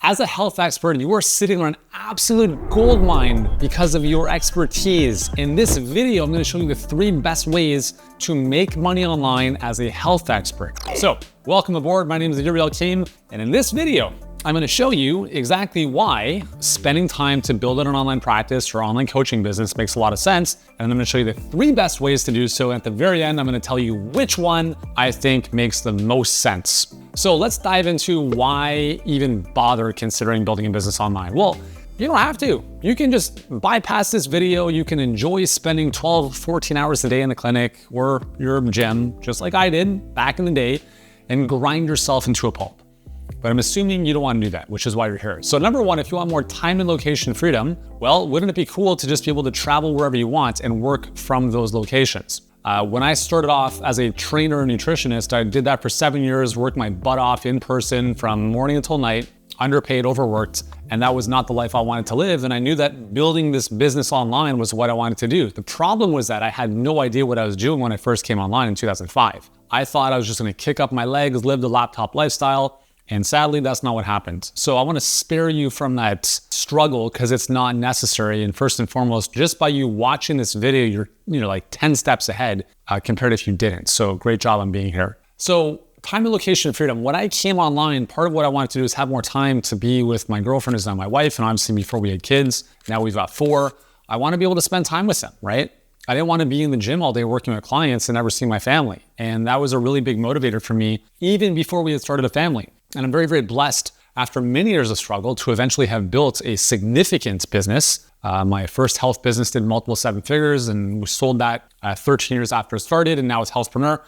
As a health expert, you are sitting on an absolute gold mine because of your expertise. In this video, I'm going to show you the 3 best ways to make money online as a health expert. So, welcome aboard. My name is Yuri Kim, and in this video, I'm going to show you exactly why spending time to build an online practice or online coaching business makes a lot of sense. And I'm going to show you the 3 best ways to do so. And at the very end, I'm going to tell you which one I think makes the most sense. So let's dive into why even bother considering building a business online. Well, you don't have to. You can just bypass this video. You can enjoy spending 12, 14 hours a day in the clinic or your gym, just like I did back in the day, and grind yourself into a pulp. But I'm assuming you don't want to do that, which is why you're here. So number 1, if you want more time and location freedom, well, wouldn't it be cool to just be able to travel wherever you want and work from those locations? When I started off as a trainer and nutritionist, I did that for 7 years, worked my butt off in person from morning until night, underpaid, overworked, and that was not the life I wanted to live. And I knew that building this business online was what I wanted to do. The problem was that I had no idea what I was doing when I first came online in 2005. I thought I was just going to kick up my legs, live the laptop lifestyle. And sadly, that's not what happened. So I want to spare you from that struggle because it's not necessary. And first and foremost, just by you watching this video, you're like 10 steps ahead compared to if you didn't. So great job on being here. So time and location freedom. When I came online, part of what I wanted to do is have more time to be with my girlfriend, who's now my wife. And obviously before we had kids, now we've got 4. I want to be able to spend time with them, right? I didn't want to be in the gym all day working with clients and never see my family. And that was a really big motivator for me, even before we had started a family. And I'm very, very blessed after many years of struggle to eventually have built a significant business. My first health business did multiple 7 figures, and we sold that 13 years after it started, and now it's Healthpreneur.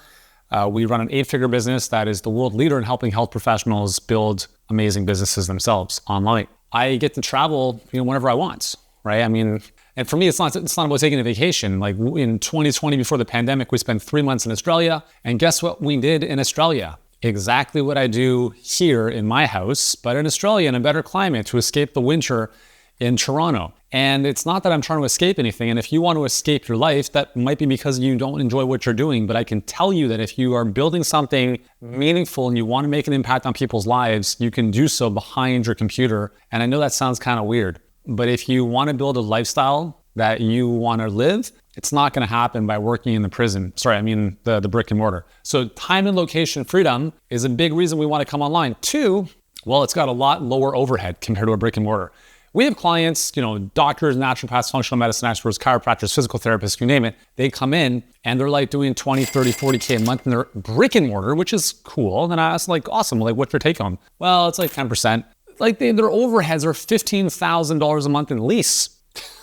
We run an 8-figure business that is the world leader in helping health professionals build amazing businesses themselves online. I get to travel, whenever I want, right? I mean, and for me, it's not about taking a vacation. Like in 2020, before the pandemic, we spent 3 months in Australia, and guess what we did in Australia? Exactly what I do here in my house, but in Australia in a better climate to escape the winter in Toronto. And it's not that I'm trying to escape anything. And if you want to escape your life, that might be because you don't enjoy what you're doing. But I can tell you that if you are building something meaningful and you want to make an impact on people's lives, you can do so behind your computer. And I know that sounds kind of weird, but if you want to build a lifestyle that you want to live, it's not going to happen by working in the prison. The brick and mortar. So time and location freedom is a big reason we want to come online. 2, well, it's got a lot lower overhead compared to a brick and mortar. We have clients, doctors, naturopaths, functional medicine experts, chiropractors, physical therapists, you name it. They come in and they're like doing 20, 30, 40K a month in their brick and mortar, which is cool. And I ask awesome, what's your take home? Well, it's like 10%. Their overheads are $15,000 a month in lease.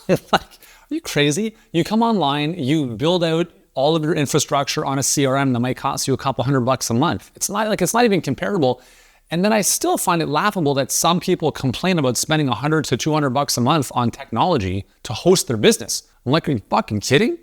Are you crazy? You come online, you build out all of your infrastructure on a CRM that might cost you a couple $100 a month. It's not even comparable. And then I still find it laughable that some people complain about spending $100 to $200 a month on technology to host their business. I'm like, are you fucking kidding?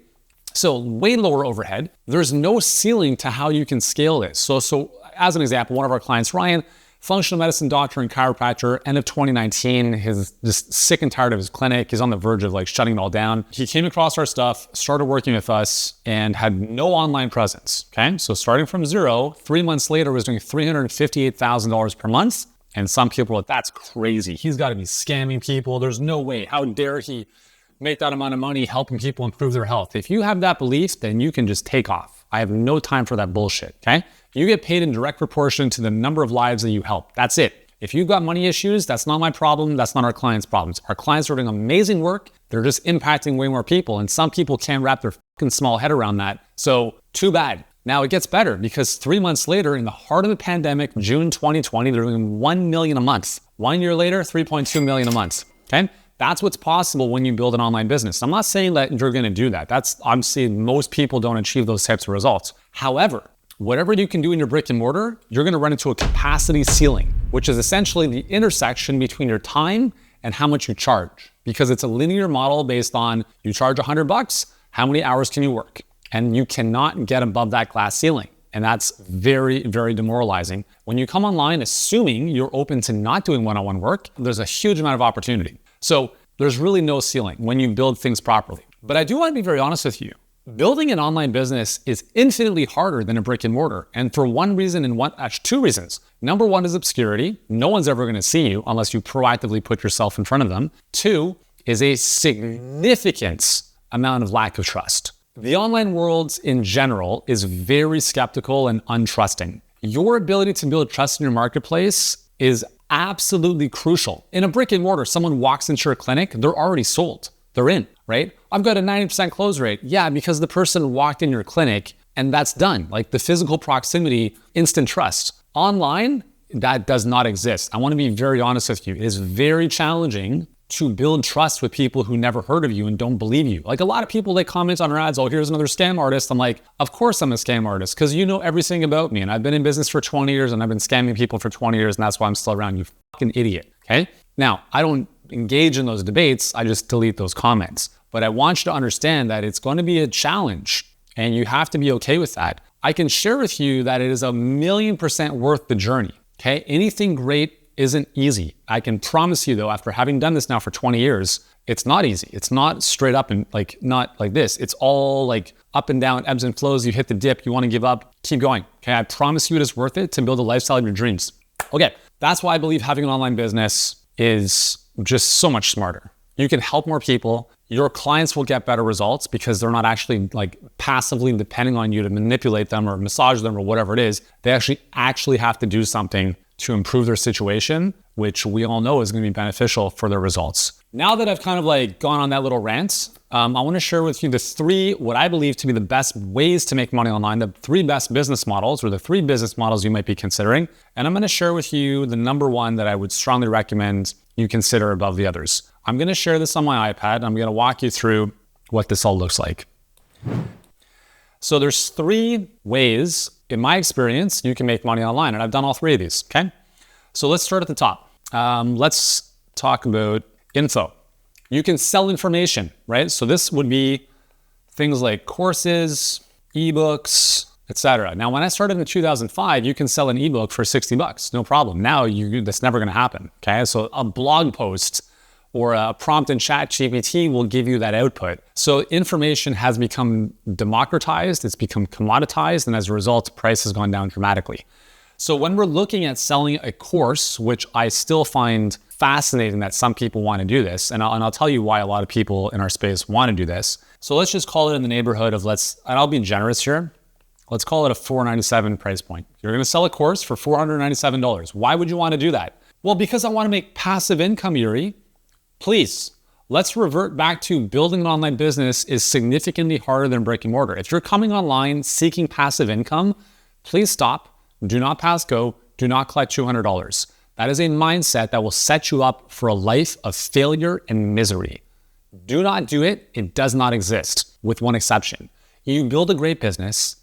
So way lower overhead. There's no ceiling to how you can scale this. So as an example, one of our clients, Ryan, functional medicine doctor and chiropractor, end of 2019, he's just sick and tired of his clinic. He's on the verge of shutting it all down. He came across our stuff, started working with us, and had no online presence, okay? So starting from 0, 3 months later was doing $358,000 per month. And some people are like, that's crazy. He's got to be scamming people. There's no way. How dare he make that amount of money helping people improve their health? If you have that belief, then you can just take off. I have no time for that bullshit, okay? You get paid in direct proportion to the number of lives that you help. That's it. If you've got money issues, that's not my problem. That's not our clients' problems. Our clients are doing amazing work. They're just impacting way more people. And some people can't wrap their fucking small head around that. So too bad. Now it gets better because 3 months later, in the heart of the pandemic, June 2020, they're doing $1 million a month. 1 year later, $3.2 million a month, okay? That's what's possible when you build an online business. I'm not saying that you're going to do that. I'm saying most people don't achieve those types of results. However, whatever you can do in your brick and mortar, you're going to run into a capacity ceiling, which is essentially the intersection between your time and how much you charge. Because it's a linear model based on you charge $100, how many hours can you work? And you cannot get above that glass ceiling. And that's very, very demoralizing. When you come online, assuming you're open to not doing one-on-one work, there's a huge amount of opportunity. So there's really no ceiling when you build things properly. But I do want to be very honest with you. Building an online business is infinitely harder than a brick and mortar. And for one reason and actually two reasons. Number one is obscurity. No one's ever going to see you unless you proactively put yourself in front of them. Two is a significant amount of lack of trust. The online world in general is very skeptical and untrusting. Your ability to build trust in your marketplace is absolutely crucial. In a brick and mortar, someone walks into your clinic, they're already sold. They're in, right? I've got a 90% close rate. Yeah, because the person walked in your clinic and that's done. Like the physical proximity, instant trust. Online, that does not exist. I want to be very honest with you. It is very challenging to build trust with people who never heard of you and don't believe you. Like a lot of people, they comment on our ads, oh, here's another scam artist. I'm like, of course I'm a scam artist because you know everything about me and I've been in business for 20 years and I've been scamming people for 20 years and that's why I'm still around, you fucking idiot, okay? Now, I don't engage in those debates, I just delete those comments. But I want you to understand that it's going to be a challenge and you have to be okay with that. I can share with you that it is 1,000,000% worth the journey, okay? Anything great isn't easy. I can promise you though, after having done this now for 20 years, it's not easy. It's not straight up and not like this. It's all like up and down, ebbs and flows. You hit the dip, you want to give up, keep going. Okay, I promise you it is worth it to build a lifestyle of your dreams. Okay, that's why I believe having an online business is just so much smarter. You can help more people. Your clients will get better results because they're not actually like passively depending on you to manipulate them or massage them or whatever it is. They actually have to do something to improve their situation, which we all know is going to be beneficial for their results. Now that I've kind of like gone on that little rant, I want to share with you the three, what I believe to be the best ways to make money online, the three best business models or the three business models you might be considering. And I'm going to share with you the number one that I would strongly recommend you consider above the others. I'm going to share this on my iPad. I'm going to walk you through what this all looks like. So there's three ways, in my experience, you can make money online. And I've done all three of these, okay? So let's start at the top. Let's talk about info. You can sell information, right? So this would be things like courses, ebooks, etc. Now, when I started in 2005, you can sell an ebook for $60, no problem. Now that's never gonna happen, okay? So a blog post or a prompt in ChatGPT will give you that output. So information has become democratized, it's become commoditized, and as a result, price has gone down dramatically. So when we're looking at selling a course, which I still find fascinating that some people want to do this, and I'll tell you why a lot of people in our space want to do this. So let's just call it in the neighborhood of and I'll be generous here, let's call it a $497 price point. You're gonna sell a course for $497. Why would you want to do that? Well, because I want to make passive income, Yuri. Please, let's revert back to building an online business is significantly harder than brick and mortar. If you're coming online seeking passive income, please stop, do not pass go, do not collect $200. That is a mindset that will set you up for a life of failure and misery. Do not do it, it does not exist, with one exception. You build a great business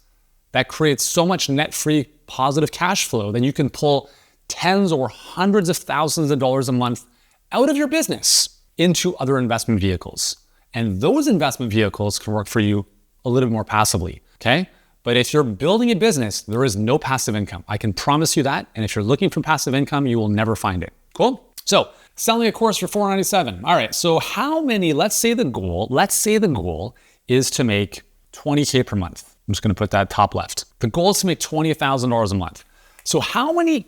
that creates so much net-free positive cash flow that you can pull tens or hundreds of thousands of dollars a month out of your business into other investment vehicles. And those investment vehicles can work for you a little bit more passively, okay? But if you're building a business, there is no passive income. I can promise you that. And if you're looking for passive income, you will never find it. Cool? So selling a course for $497. All right, so how many, let's say the goal is to make 20K per month. I'm just gonna put that top left. The goal is to make $20,000 a month. So how many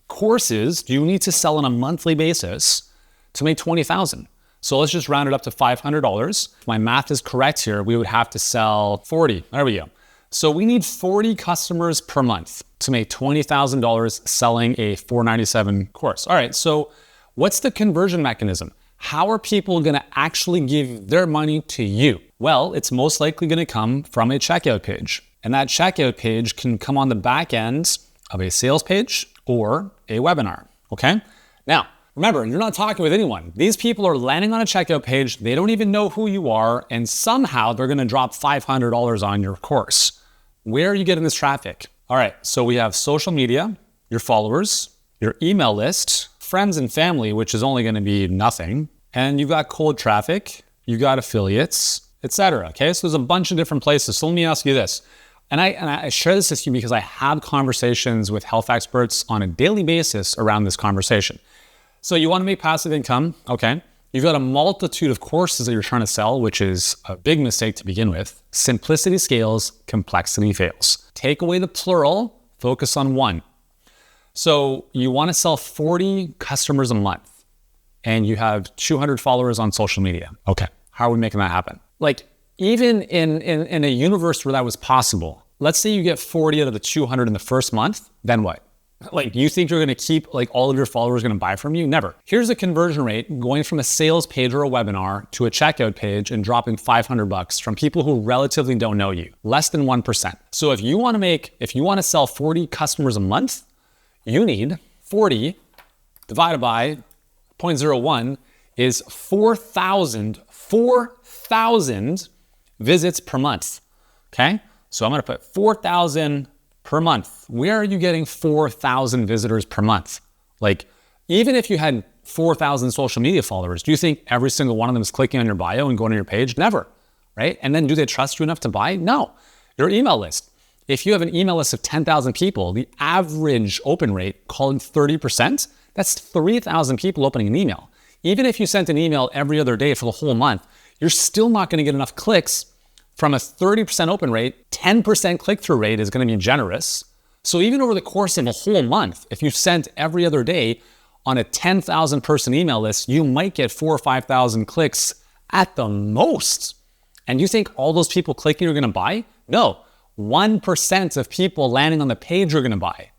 courses do you need to sell on a monthly basis to make $20,000? So let's just round it up to $500. If my math is correct here, we would have to sell 40. There we go. So we need 40 customers per month to make $20,000 selling a $497 course. All right, so what's the conversion mechanism? How are people gonna actually give their money to you? Well, it's most likely gonna come from a checkout page. And that checkout page can come on the back end of a sales page or a webinar, okay? Now, remember, you're not talking with anyone. These people are landing on a checkout page, they don't even know who you are, and somehow they're gonna drop $500 on your course. Where are you getting this traffic? All right, so we have social media, your followers, your email list, friends and family, which is only gonna be nothing, and you've got cold traffic, you've got affiliates, etc. Okay, so there's a bunch of different places. So let me ask you this, and I share this with you because I have conversations with health experts on a daily basis around this conversation. So you wanna make passive income, okay? You've got a multitude of courses that you're trying to sell, which is a big mistake to begin with. Simplicity scales, complexity fails. Take away the plural, focus on one. So you want to sell 40 customers a month and you have 200 followers on social media. Okay, how are we making that happen? Like, even in a universe where that was possible, let's say you get 40 out of the 200 in the first month, then what? Like, you think you're going to keep like all of your followers going to buy from you? Never. Here's a conversion rate going from a sales page or a webinar to a checkout page and dropping $500 from people who relatively don't know you, less than 1%. So if you want to sell 40 customers a month, you need 40 divided by 0.01 is 4,000 visits per month. Okay. So I'm going to put 4,000 per month. Where are you getting 4,000 visitors per month? Like, even if you had 4,000 social media followers, do you think every single one of them is clicking on your bio and going to your page? Never, right? And then do they trust you enough to buy? No. Your email list. If you have an email list of 10,000 people, the average open rate, call it 30%, that's 3,000 people opening an email. Even if you sent an email every other day for the whole month, you're still not going to get enough clicks. From a 30% open rate, 10% click-through rate is going to be generous. So even over the course of a whole month, if you sent every other day on a 10,000 person email list, you might get 4,000 or 5,000 clicks at the most. And you think all those people clicking are going to buy? No, 1% of people landing on the page are going to buy.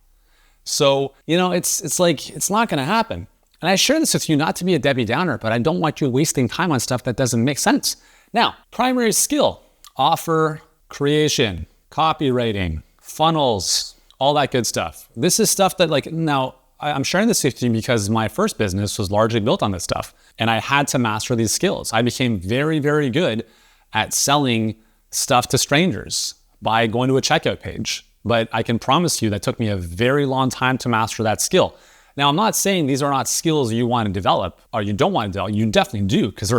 So, it's like, it's not going to happen. And I share this with you not to be a Debbie Downer, but I don't want you wasting time on stuff that doesn't make sense. Now, primary skill. Offer creation, copywriting, funnels, all that good stuff. This is stuff that now I'm sharing this with you because my first business was largely built on this stuff and I had to master these skills. I became very, very good at selling stuff to strangers by going to a checkout page. But I can promise you that took me a very long time to master that skill. Now, I'm not saying these are not skills you want to develop or you don't want to develop. You definitely do because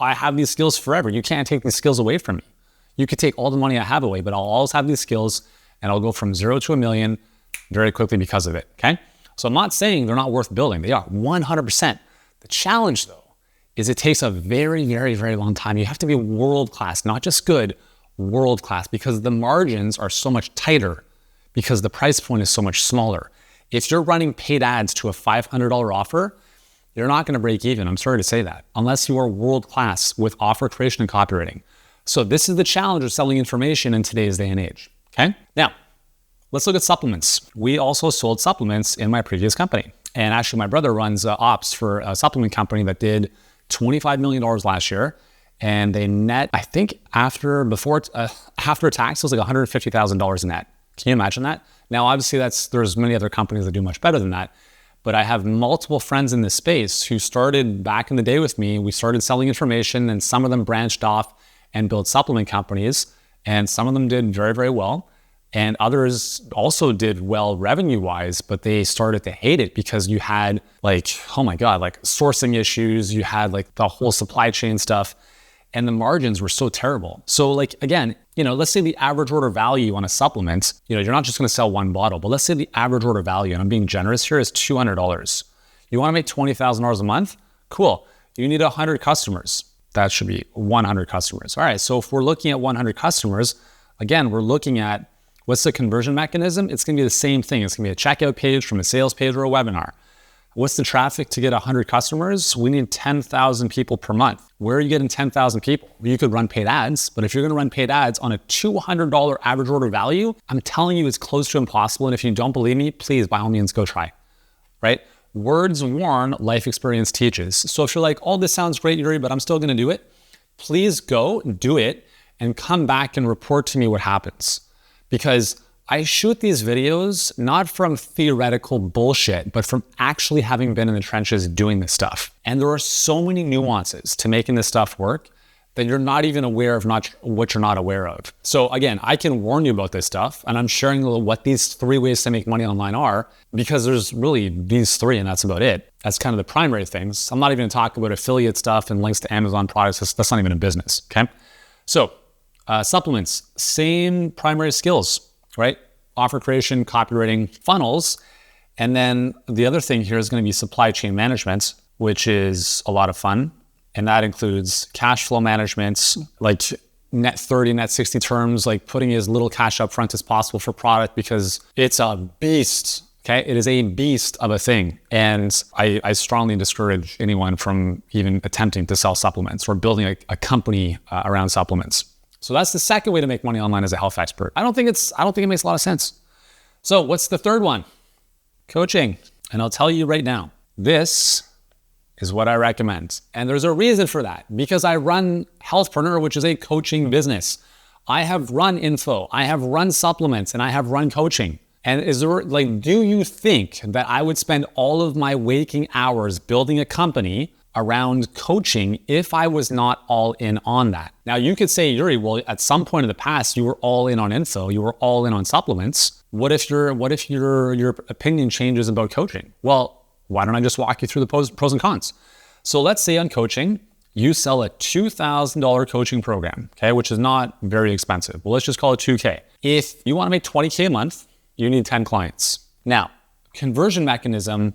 I have these skills forever. You can't take these skills away from me. You could take all the money I have away, but I'll always have these skills and I'll go from 0 to 1 million very quickly because of it, okay? So I'm not saying they're not worth building. They are 100%. The challenge though, is it takes a very, very, very long time. You have to be world-class, not just good, world-class, because the margins are so much tighter because the price point is so much smaller. If you're running paid ads to a $500 offer, you're not gonna break even. I'm sorry to say that, unless you are world-class with offer creation and copywriting. So this is the challenge of selling information in today's day and age, okay? Now, let's look at supplements. We also sold supplements in my previous company. And actually my brother runs ops for a supplement company that did $25 million last year. And they net, I think after tax, it was like $150,000 net. Can you imagine that? Now, obviously there's many other companies that do much better than that. But I have multiple friends in this space who started back in the day with me. We started selling information and some of them branched off and built supplement companies. And some of them did very, very well. And others also did well revenue-wise, but they started to hate it because you had sourcing issues, you had the whole supply chain stuff, and the margins were so terrible. So again, let's say the average order value on a supplement, you're not just gonna sell one bottle, but let's say the average order value, and I'm being generous here, is $200. You wanna make $20,000 a month? Cool, you need 100 customers. That should be 100 customers. All right, so if we're looking at 100 customers, again, we're looking at what's the conversion mechanism? It's gonna be the same thing. It's gonna be a checkout page from a sales page or a webinar. What's the traffic to get 100 customers? We need 10,000 people per month. Where are you getting 10,000 people? You could run paid ads, but if you're gonna run paid ads on a $200 average order value, I'm telling you it's close to impossible. And if you don't believe me, please, by all means, go try, right? Words warn, life experience teaches. So if you're like, oh, this sounds great, Yuri, but I'm still gonna do it, please go do it and come back and report to me what happens. Because I shoot these videos not from theoretical bullshit, but from actually having been in the trenches doing this stuff. And there are so many nuances to making this stuff work that you're not even aware of what you're not aware of. So again, I can warn you about this stuff, and I'm sharing what these 3 ways to make money online are, because there's really these 3 and that's about it. That's kind of the primary things. I'm not even gonna talk about affiliate stuff and links to Amazon products. That's not even a business, okay? So supplements, same primary skills, right? Offer creation, copywriting, funnels. And then the other thing here is gonna be supply chain management. which is a lot of fun. And that includes cash flow management, like net 30, net 60 terms, like putting as little cash up front as possible for product, because it's a beast. Okay, it is a beast of a thing. And I strongly discourage anyone from even attempting to sell supplements or building a company around supplements. So that's the second way to make money online as a health expert. I don't think it makes a lot of sense. So what's the third one? Coaching. And I'll tell you right now, this is what I recommend. And there's a reason for that, because I run Healthpreneur, which is a coaching business. I have run info, I have run supplements, and I have run coaching. And do you think that I would spend all of my waking hours building a company around coaching if I was not all in on that? Now you could say, Yuri, well, at some point in the past, you were all in on info, you were all in on supplements. What if your opinion changes about coaching? Well, why don't I just walk you through the pros and cons? So let's say on coaching, you sell a $2,000 coaching program, okay, which is not very expensive. Well, let's just call it $2K. If you want to make $20K a month, you need 10 clients. Now, conversion mechanism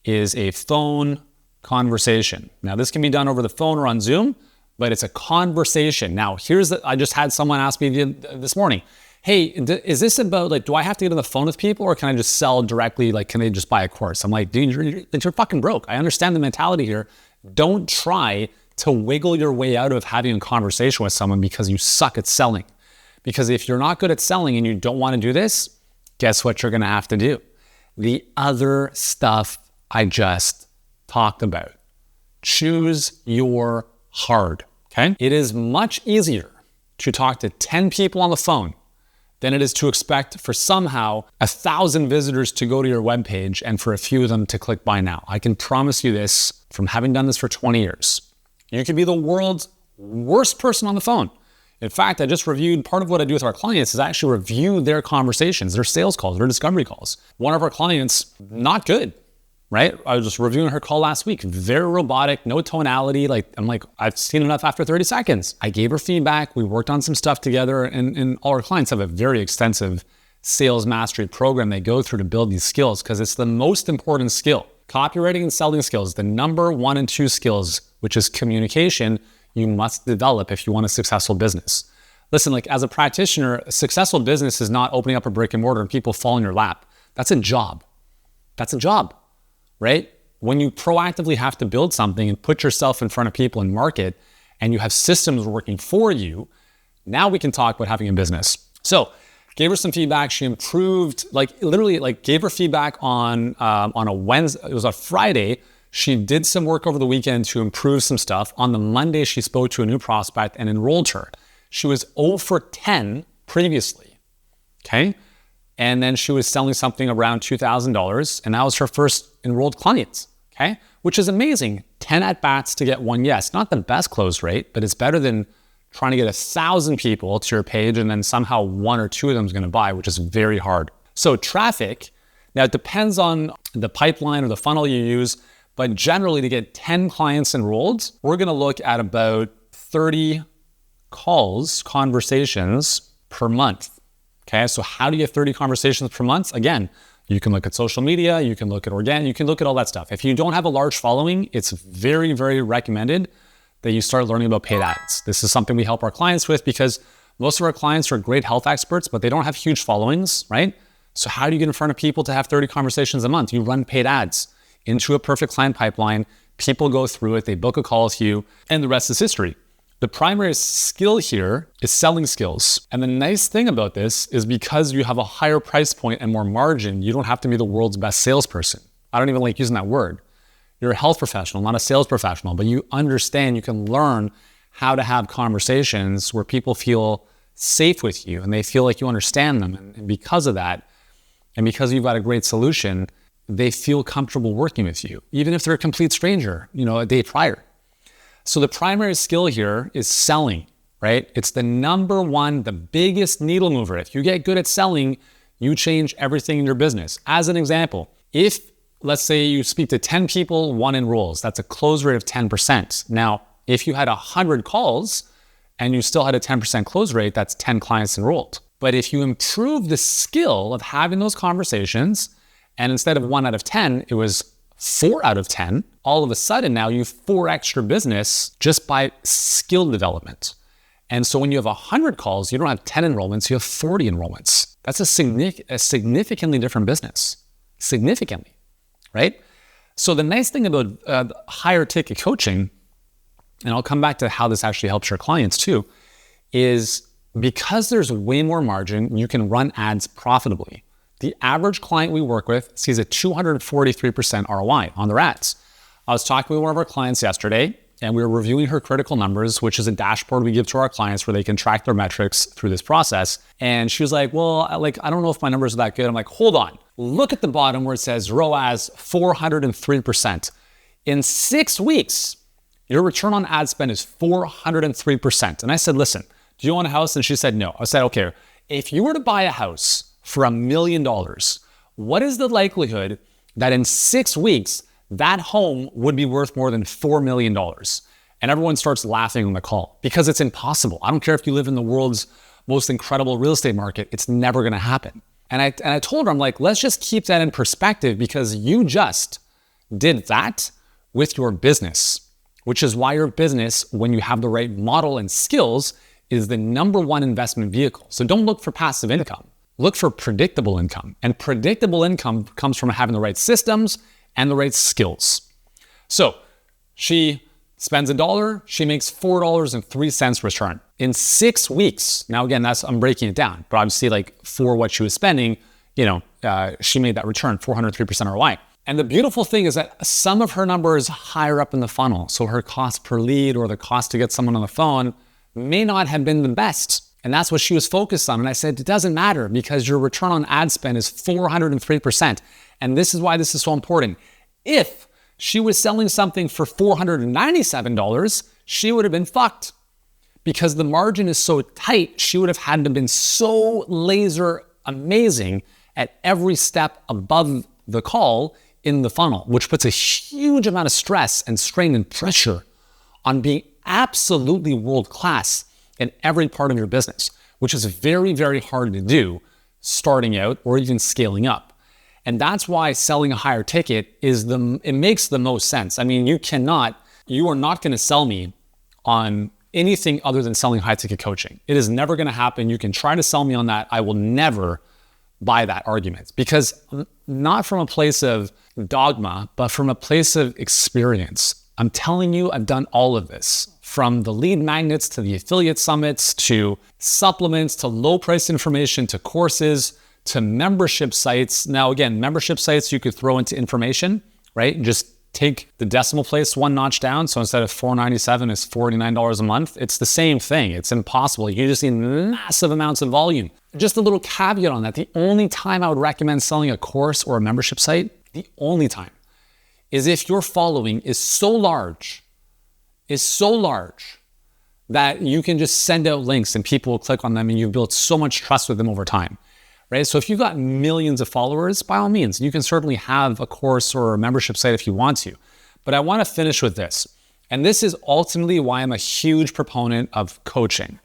is a phone conversation. Now, this can be done over the phone or on Zoom, but it's a conversation. Now, I just had someone ask me this morning, hey, is this about, like, do I have to get on the phone with people, or can I just sell directly? Like, can they just buy a course? I'm like, dude, you're fucking broke. I understand the mentality here. Don't try to wiggle your way out of having a conversation with someone because you suck at selling. Because if you're not good at selling and you don't want to do this, guess what you're going to have to do? The other stuff I just talked about. Choose your hard, okay? It is much easier to talk to 10 people on the phone than it is to expect for somehow 1,000 visitors to go to your webpage and for a few of them to click buy now. I can promise you this from having done this for 20 years. You could be the world's worst person on the phone. In fact, I just reviewed, part of what I do with our clients is I actually review their conversations, their sales calls, their discovery calls. One of our clients, not good, right? I was just reviewing her call last week. Very robotic, no tonality. I'm like, I've seen enough after 30 seconds. I gave her feedback. We worked on some stuff together, and all our clients have a very extensive sales mastery program they go through to build these skills, because it's the most important skill. Copywriting and selling skills, the number 1 and 2 skills, which is communication, you must develop if you want a successful business. Listen, like, as a practitioner, a successful business is not opening up a brick and mortar and people fall in your lap. That's a job. That's a job, right? When you proactively have to build something and put yourself in front of people and market, and you have systems working for you, now we can talk about having a business. So, gave her some feedback. She improved, gave her feedback on a Wednesday. It was a Friday. She did some work over the weekend to improve some stuff. On the Monday, she spoke to a new prospect and enrolled her. She was 0 for 10 previously, okay? And then she was selling something around $2,000, and that was her first enrolled client, okay? Which is amazing. 10 at-bats to get 1 yes. Not the best close rate, but it's better than trying to get 1,000 people to your page and then somehow 1 or 2 of them is gonna buy, which is very hard. So traffic, now it depends on the pipeline or the funnel you use, but generally to get 10 clients enrolled, we're gonna look at about 30 conversations per month, okay? So how do you get 30 conversations per month? Again, you can look at social media, you can look at organic, you can look at all that stuff. If you don't have a large following, it's very, very recommended that you start learning about paid ads. This is something we help our clients with, because most of our clients are great health experts, but they don't have huge followings, right? So how do you get in front of people to have 30 conversations a month? You run paid ads into a perfect client pipeline. People go through it, they book a call with you, and the rest is history. The primary skill here is selling skills. And the nice thing about this is because you have a higher price point and more margin, you don't have to be the world's best salesperson. I don't even like using that word. You're a health professional, not a sales professional, but you understand, you can learn how to have conversations where people feel safe with you and they feel like you understand them. And because of that, and because you've got a great solution, they feel comfortable working with you, even if they're a complete stranger, a day prior. So the primary skill here is selling, right? It's the number 1, the biggest needle mover. If you get good at selling, you change everything in your business. As an example, if, let's say you speak to 10 people, 1 enrolls, that's a close rate of 10%. Now, if you had 100 calls and you still had a 10% close rate, that's 10 clients enrolled. But if you improve the skill of having those conversations, and instead of 1 out of 10, it was 4 out of 10, all of a sudden now you've 4x your business just by skill development. And so when you have 100 calls, you don't have 10 enrollments, you have 40 enrollments. That's a significantly different business. Significantly, right? So the nice thing about higher ticket coaching, and I'll come back to how this actually helps your clients too, is because there's way more margin, you can run ads profitably. The average client we work with sees a 243% ROI on their ads. I was talking with one of our clients yesterday, and we were reviewing her critical numbers, which is a dashboard we give to our clients where they can track their metrics through this process. And she was like, well, I don't know if my numbers are that good. I'm like, hold on. Look at the bottom where it says ROAS 403%. In 6 weeks, your return on ad spend is 403%. And I said, listen, do you want a house? And she said, no. I said, okay, if you were to buy a house for $1 million, what is the likelihood that in 6 weeks, that home would be worth more than $4 million? And everyone starts laughing on the call because it's impossible. I don't care if you live in the world's most incredible real estate market, it's never going to happen. And I told her, I'm like, let's just keep that in perspective because you just did that with your business, which is why your business, when you have the right model and skills, is the #1 investment vehicle. So don't look for passive income. Look for predictable income. And predictable income comes from having the right systems and the right skills. So she spends $1, she makes $4.03 return in 6 weeks. Now, again, I'm breaking it down, but obviously like for what she was spending, she made that return, 403% ROI. And the beautiful thing is that some of her numbers higher up in the funnel, so her cost per lead or the cost to get someone on the phone may not have been the best. And that's what she was focused on. And I said, it doesn't matter because your return on ad spend is 403%. And this is why this is so important. If she was selling something for $497, she would have been fucked because the margin is so tight. She would have had to have been so laser amazing at every step above the call in the funnel, which puts a huge amount of stress and strain and pressure on being absolutely world-class in every part of your business, which is very, very hard to do starting out or even scaling up. And that's why selling a higher ticket it makes the most sense. I mean, you are not going to sell me on anything other than selling high ticket coaching. It is never going to happen. You can try to sell me on that. I will never buy that argument because not from a place of dogma, but from a place of experience. I'm telling you, I've done all of this, from the lead magnets to the affiliate summits, to supplements, to low price information, to courses, to membership sites. Now, again, membership sites you could throw into information, right? Just take the decimal place one notch down. So instead of $497, it's $49 a month. It's the same thing. It's impossible. You just need massive amounts of volume. Just a little caveat on that. The only time I would recommend selling a course or a membership site, the only time, is if your following is so large that you can just send out links and people will click on them and you've built so much trust with them over time, right? So if you've got millions of followers, by all means, you can certainly have a course or a membership site if you want to. But I want to finish with this. And this is ultimately why I'm a huge proponent of coaching,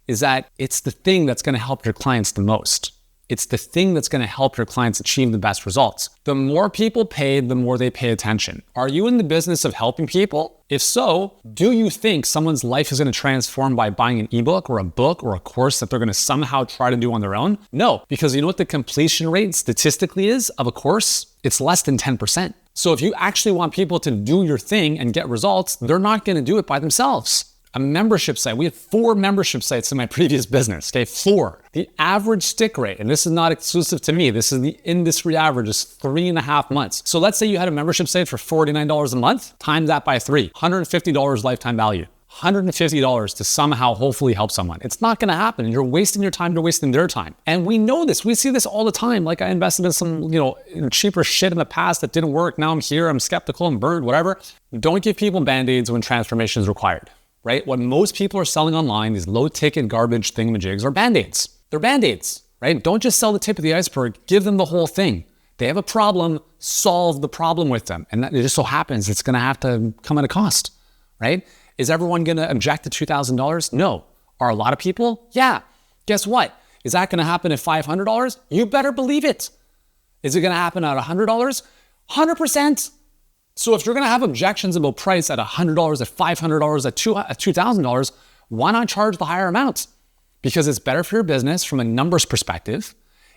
is that it's the thing that's going to help your clients the most. It's the thing that's going to help your clients achieve the best results. The more people pay, the more they pay attention. Are you in the business of helping people? If so, do you think someone's life is going to transform by buying an ebook or a book or a course that they're going to somehow try to do on their own? No, because you know what the completion rate statistically is of a course? It's less than 10%. So if you actually want people to do your thing and get results, they're not going to do it by themselves. A membership site. We had 4 membership sites in my previous business, okay? 4. The average stick rate, and this is not exclusive to me, this is the industry average, is 3.5 months. So let's say you had a membership site for $49 a month, times that by 3, $150 lifetime value. $150 to somehow hopefully help someone. It's not gonna happen. You're wasting your time, you're wasting their time. And we know this, we see this all the time. Like I invested in some, cheaper shit in the past that didn't work. Now I'm here, I'm skeptical, I'm burned, whatever. Don't give people band-aids when transformation is required. Right? What most people are selling online, these low ticket garbage thingamajigs, are band-aids. They're band-aids, right? Don't just sell the tip of the iceberg, give them the whole thing. They have a problem, solve the problem with them. And that, it just so happens it's gonna have to come at a cost, right? Is everyone gonna object to $2,000? No. Are a lot of people? Yeah. Guess what? Is that gonna happen at $500? You better believe it. Is it gonna happen at $100? 100%. So if you're gonna have objections about price at $100, at $500, at $2,000, why not charge the higher amount? Because it's better for your business from a numbers perspective.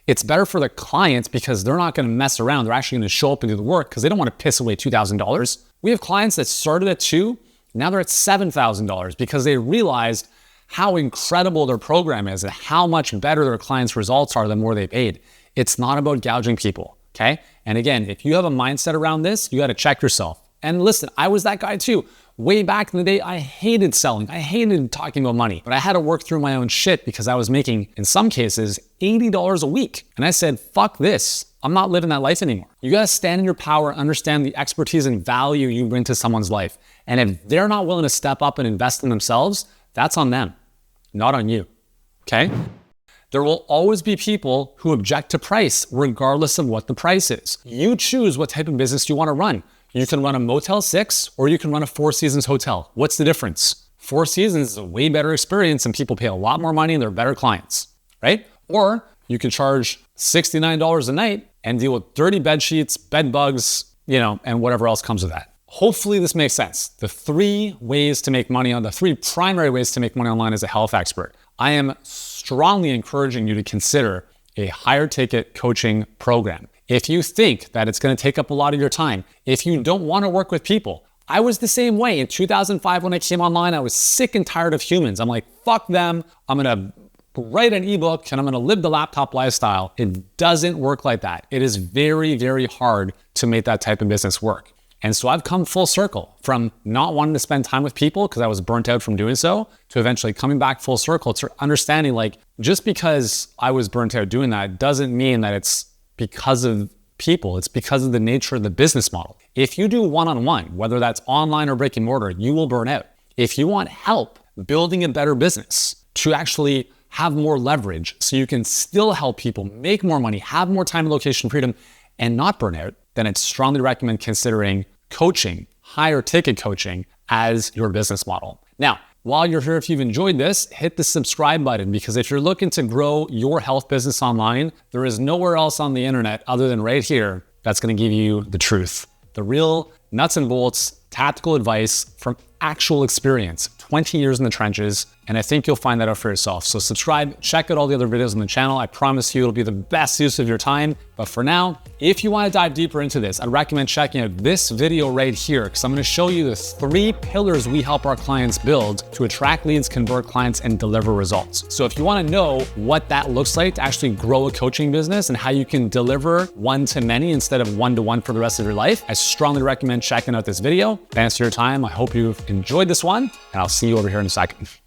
It's better for the clients because they're not gonna mess around. They're actually gonna show up and do the work because they don't wanna piss away $2,000. We have clients that started at $2,000, now they're at $7,000 because they realized how incredible their program is and how much better their clients' results are the more they paid. It's not about gouging people, okay? And again, if you have a mindset around this, you gotta check yourself. And listen, I was that guy too. Way back in the day, I hated selling. I hated talking about money, but I had to work through my own shit because I was making, in some cases, $80 a week. And I said, fuck this. I'm not living that life anymore. You gotta stand in your power, understand the expertise and value you bring to someone's life. And if they're not willing to step up and invest in themselves, that's on them, not on you, okay? There will always be people who object to price regardless of what the price is. You choose what type of business you wanna run. You can run a Motel 6 or you can run a Four Seasons hotel. What's the difference? Four Seasons is a way better experience and people pay a lot more money and they're better clients, right? Or you can charge $69 a night and deal with dirty bed sheets, bed bugs, and whatever else comes with that. Hopefully this makes sense. The three primary ways to make money online as a health expert. I am strongly encouraging you to consider a higher ticket coaching program. If you think that it's gonna take up a lot of your time, if you don't wanna work with people, I was the same way. In 2005 when I came online, I was sick and tired of humans. I'm like, fuck them. I'm gonna write an ebook and I'm gonna live the laptop lifestyle. It doesn't work like that. It is very, very hard to make that type of business work. And so I've come full circle from not wanting to spend time with people because I was burnt out from doing so to eventually coming back full circle to understanding like, just because I was burnt out doing that doesn't mean that it's because of people. It's because of the nature of the business model. If you do one-on-one, whether that's online or brick and mortar, you will burn out. If you want help building a better business to actually have more leverage so you can still help people make more money, have more time and location freedom, and not burn out, then I'd strongly recommend considering coaching, higher ticket coaching as your business model. Now, while you're here, if you've enjoyed this, hit the subscribe button because if you're looking to grow your health business online, there is nowhere else on the internet other than right here that's gonna give you the truth. The real nuts and bolts, tactical advice from actual experience, 20 years in the trenches, and I think you'll find that out for yourself. So subscribe, check out all the other videos on the channel. I promise you it'll be the best use of your time. But for now, if you want to dive deeper into this, I'd recommend checking out this video right here because I'm going to show you the 3 pillars we help our clients build to attract leads, convert clients, and deliver results. So if you want to know what that looks like to actually grow a coaching business and how you can deliver one-to-many instead of one-to-one for the rest of your life, I strongly recommend checking out this video. Thanks for your time. I hope you've enjoyed this one, and I'll see you over here in a second.